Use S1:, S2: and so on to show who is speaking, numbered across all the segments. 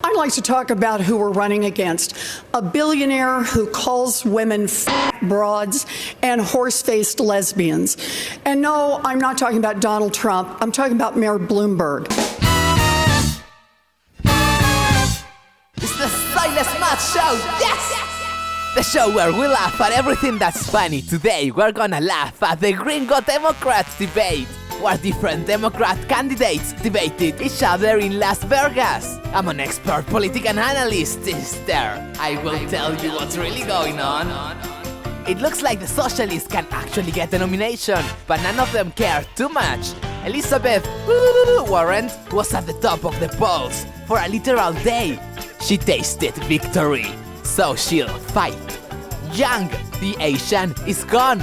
S1: I'd like to talk about who we're running against. A billionaire who calls women broads and horse-faced lesbians. And no, I'm not talking about Donald Trump. I'm talking about Mayor Bloomberg.
S2: It's the Soyless Matt Show, yes! The show where we laugh at everything that's funny. Today we're gonna laugh at the gringo Democrats debate, where different Democrat candidates debated each other in Las Vergas. I'm an expert political analyst, sister. I will tell you what's really going on. It looks like the socialists can actually get the nomination, but none of them care too much. Elizabeth Warren was at the top of the polls for a literal day. She tasted victory, so she'll fight. Yang, the Asian, is gone.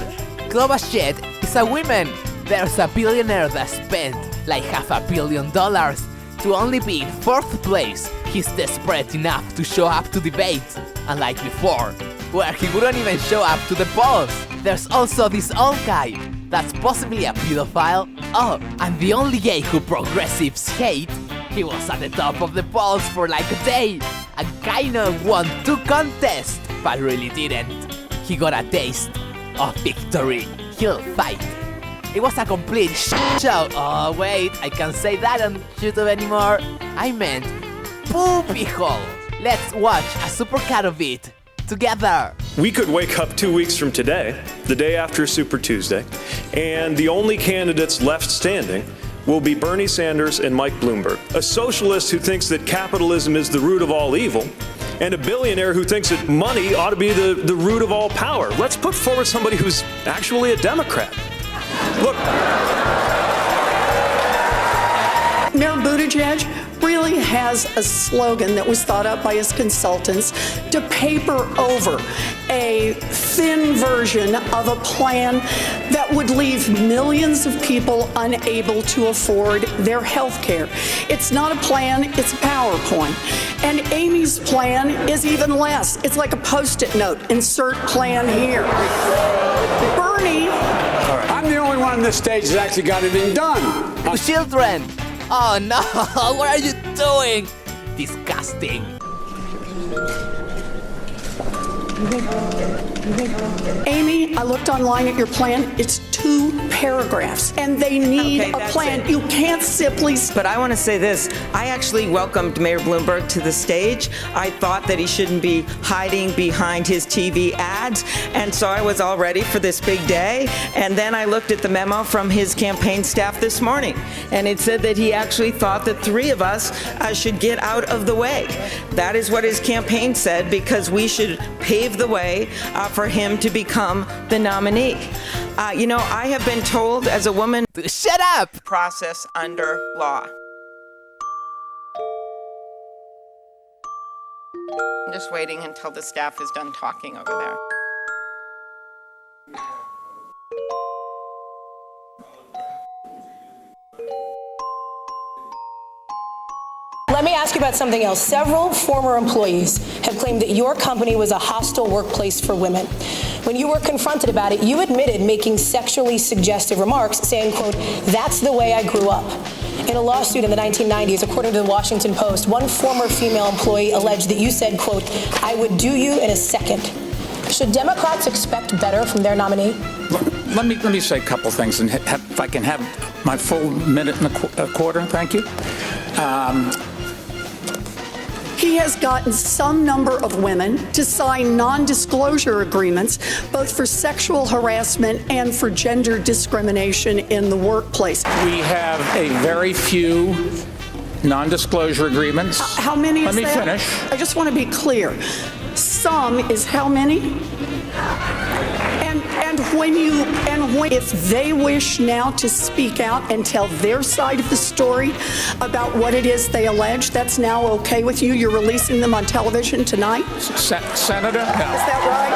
S2: Klobuchar is a woman. There's a billionaire that spent like $500 million to only be in 4th place. He's desperate enough to show up to debate, unlike before, where he wouldn't even show up to the polls. There's also this old guy that's possibly a pedophile. Oh, and the only gay who progressives hate. He was at the top of the polls for like a day and kinda won 2 contests, but really didn't. He got a taste of victory. He'll fight. It was a complete show. Oh wait, I can't say that on YouTube anymore. I meant poopy hole. Let's watch a supercut of it together.
S3: We could wake up 2 weeks from today, the day after Super Tuesday, and the only candidates left standing will be Bernie Sanders and Mike Bloomberg, a socialist who thinks that capitalism is the root of all evil, and a billionaire who thinks that money ought to be the root of all power. Let's put forward somebody who's actually a Democrat. Look.
S1: Mayor Buttigieg really has a slogan that was thought up by his consultants to paper over a thin version of a plan that would leave millions of people unable to afford their health care. It's not a plan, it's a PowerPoint. And Amy's plan is even less. It's like a Post-it note, insert plan here. Bernie.
S4: I'm the only one on this stage that actually got anything done.
S2: Children! Oh no, what are you doing? Disgusting.
S1: Amy, I looked online at your plan. It's 2 paragraphs, and they need a plan. You can't simply...
S5: But I want to say this. I actually welcomed Mayor Bloomberg to the stage. I thought that he shouldn't be hiding behind his TV ads, and so I was all ready for this big day. And then I looked at the memo from his campaign staff this morning, and it said that he actually thought that 3 of us should get out of the way. That is what his campaign said, because we should pave the way for him to become the nominee. You know, I have been told as a woman...
S2: Shut up!
S5: Process under law. I'm just waiting until the staff is done talking over there.
S6: Let me ask you about something else. Several former employees have claimed that your company was a hostile workplace for women. When you were confronted about it, you admitted making sexually suggestive remarks, saying, quote, "That's the way I grew up." In a lawsuit in the 1990s, according to the Washington Post, one former female employee alleged that you said, quote, "I would do you in a second." Should Democrats expect better from their nominee?
S4: Let me say a couple things, and if I can have my full minute and a quarter, thank you.
S1: He has gotten some number of women to sign non-disclosure agreements, both for sexual harassment and for gender discrimination in the workplace.
S4: We have a very few non-disclosure agreements.
S1: How many is that?
S4: Let me finish.
S1: I just want to be clear. Some is how many? If they wish now to speak out and tell their side of the story about what it is they allege, that's now okay with you? You're releasing them on television tonight?
S4: Senator? No.
S1: Is that right?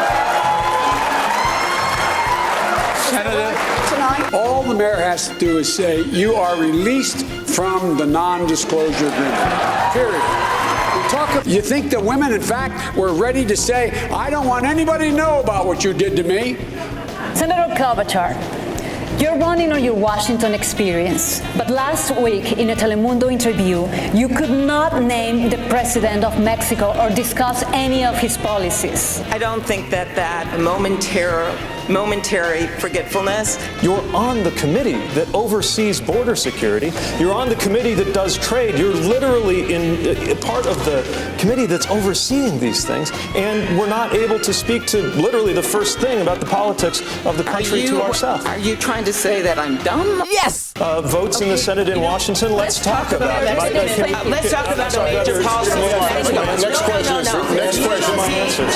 S4: Senator?
S1: Tonight?
S7: All the mayor has to do is say, you are released from the non-disclosure agreement, period. You think the women, in fact, were ready to say, I don't want anybody to know about what you did to me?
S8: Senator Klobuchar, You're running on your Washington experience, but last week in a Telemundo interview, you could not name the president of Mexico or discuss any of his policies.
S5: I don't think that momentary forgetfulness.
S3: You're on the committee that oversees border security. You're on the committee that does trade. You're literally in part of the committee that's overseeing these things. And we're not able to speak to literally the first thing about the politics of the country to ourselves.
S5: Are you trying to say that I'm dumb?
S2: Yes!
S3: Votes in the Senate in Washington, let's talk about it.
S5: Let's talk about the major policies.
S9: Next question.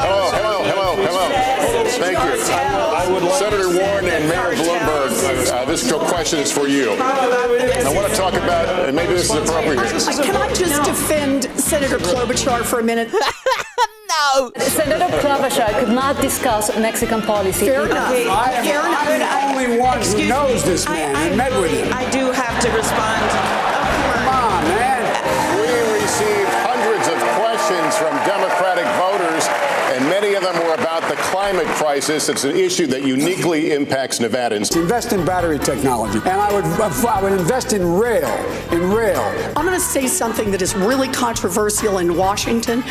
S9: Hello. Thank you. Senator Warren and Mayor Bloomberg, this question is for you. I want to talk about, and maybe this is appropriate.
S1: Can I just defend Senator Klobuchar for a minute?
S2: No!
S8: Senator Klobuchar could not discuss Mexican policy.
S1: Fair enough.
S7: I am the only one who knows this man and met with him.
S5: I do have to respond.
S7: Come on, man.
S9: We received hundreds of questions from Democratic voters, and many of them were about the climate crisis. It's an issue that uniquely impacts Nevadans.
S7: Invest in battery technology, and I would invest in rail.
S1: I'm going to say something that is really controversial in Washington,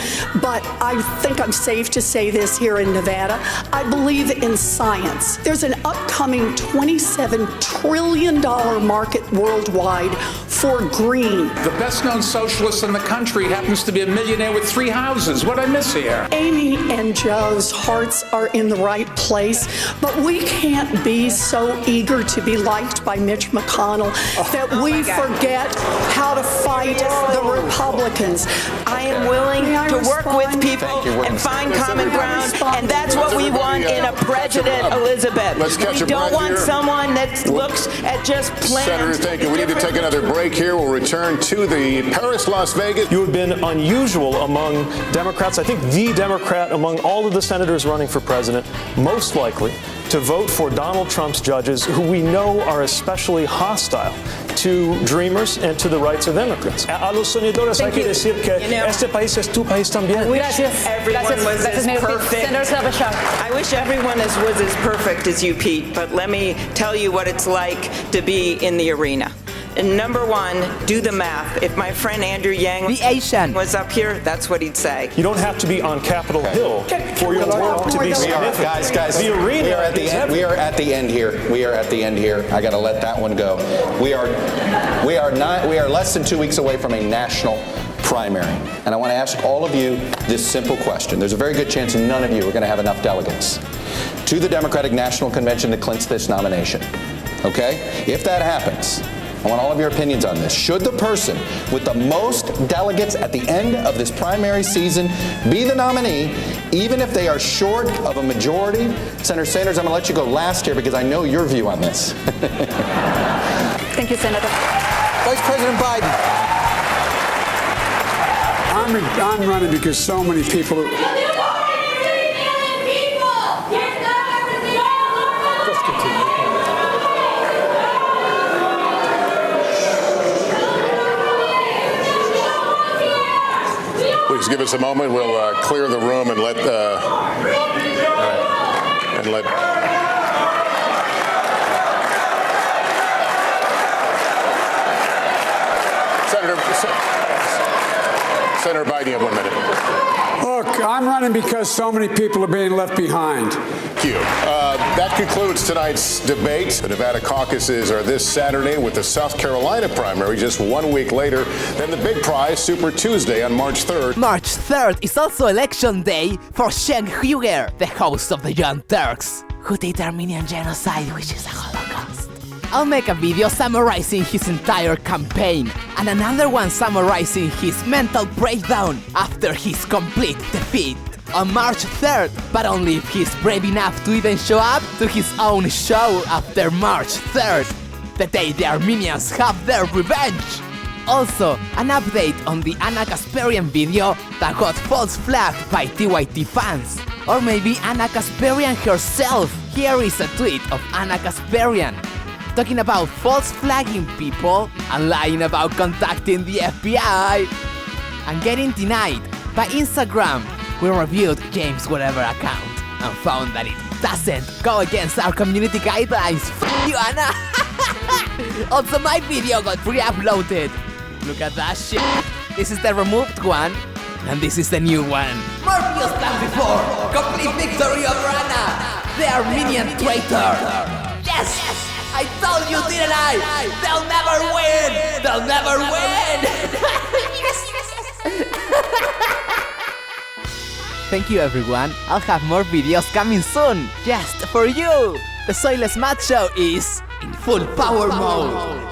S1: but I think I'm safe to say this here in Nevada. I believe in science. There's an upcoming $27 trillion market worldwide for green.
S4: The best-known socialist in the country happens to be a millionaire with 3 houses. What I miss here?
S1: Amy and Joe's hearts are in the right place, but we can't be so eager to be liked by Mitch McConnell that we forget how to fight the Republicans.
S5: I am willing to work with people and find common ground, and that's what we want in a president, Elizabeth. We don't want someone that looks at just plans.
S9: Senator, thank you. We need to take another break here. We'll return to the Paris, Las Vegas.
S3: You have been unusual among Democrats. I think the Democrat among all of the senators running for president, most likely to vote for Donald Trump's judges, who we know are especially hostile to dreamers and to the rights of immigrants. A los soñadores hay que decir que este país es tu país también.
S5: Everyone was as perfect. I wish everyone was as perfect as you, Pete, but let me tell you what it's like to be in the arena. And number one, do the math. If my friend Andrew Yang
S2: The Asian
S5: was up here, that's what he'd say.
S3: You don't have to be on Capitol Hill for your work to be significant.
S10: Guys,
S3: the arena
S10: we are at the end. We are at the end here. I got to let that one go. We are less than 2 weeks away from a national primary. And I want to ask all of you this simple question. There's a very good chance none of you are going to have enough delegates to the Democratic National Convention to clinch this nomination. Okay? If that happens, I want all of your opinions on this. Should the person with the most delegates at the end of this primary season be the nominee, even if they are short of a majority? Senator Sanders, I'm going to let you go last here because I know your view on this.
S8: Thank you, Senator.
S10: Vice President Biden.
S7: I'm running because so many people.
S9: Please give us a moment. We'll clear the room and let Senator Biden, you have 1 minute.
S7: Look, I'm running because so many people are being left behind.
S9: Thank you. That concludes tonight's debate. The Nevada caucuses are this Saturday, with the South Carolina primary just 1 week later. Then the big prize, Super Tuesday, on March 3rd.
S2: March 3rd is also election day for Cenk Uygur, the host of the Young Turks, who did the Armenian genocide, which is a Holocaust. I'll make a video summarizing his entire campaign, and another one summarizing his mental breakdown after his complete defeat on March 3rd, but only if he's brave enough to even show up to his own show after March 3rd, the day the Armenians have their revenge. Also, an update on the Anna Kasparian video that got false flagged by TYT fans. Or maybe Anna Kasparian herself. Here is a tweet of Anna Kasparian talking about false flagging people and lying about contacting the FBI and getting denied by Instagram. We reviewed James' whatever account and found that it doesn't go against our community guidelines. F you, Anna. Also, my video got re-uploaded. Look at that shit. This is the removed one, and this is the new one. More views than before. Complete victory over Anna, the Armenian traitor. Yes! I told you, didn't I? They'll never win! They'll never win! Thank you, everyone. I'll have more videos coming soon, just for you. The Soyless Matt Show is in full power mode.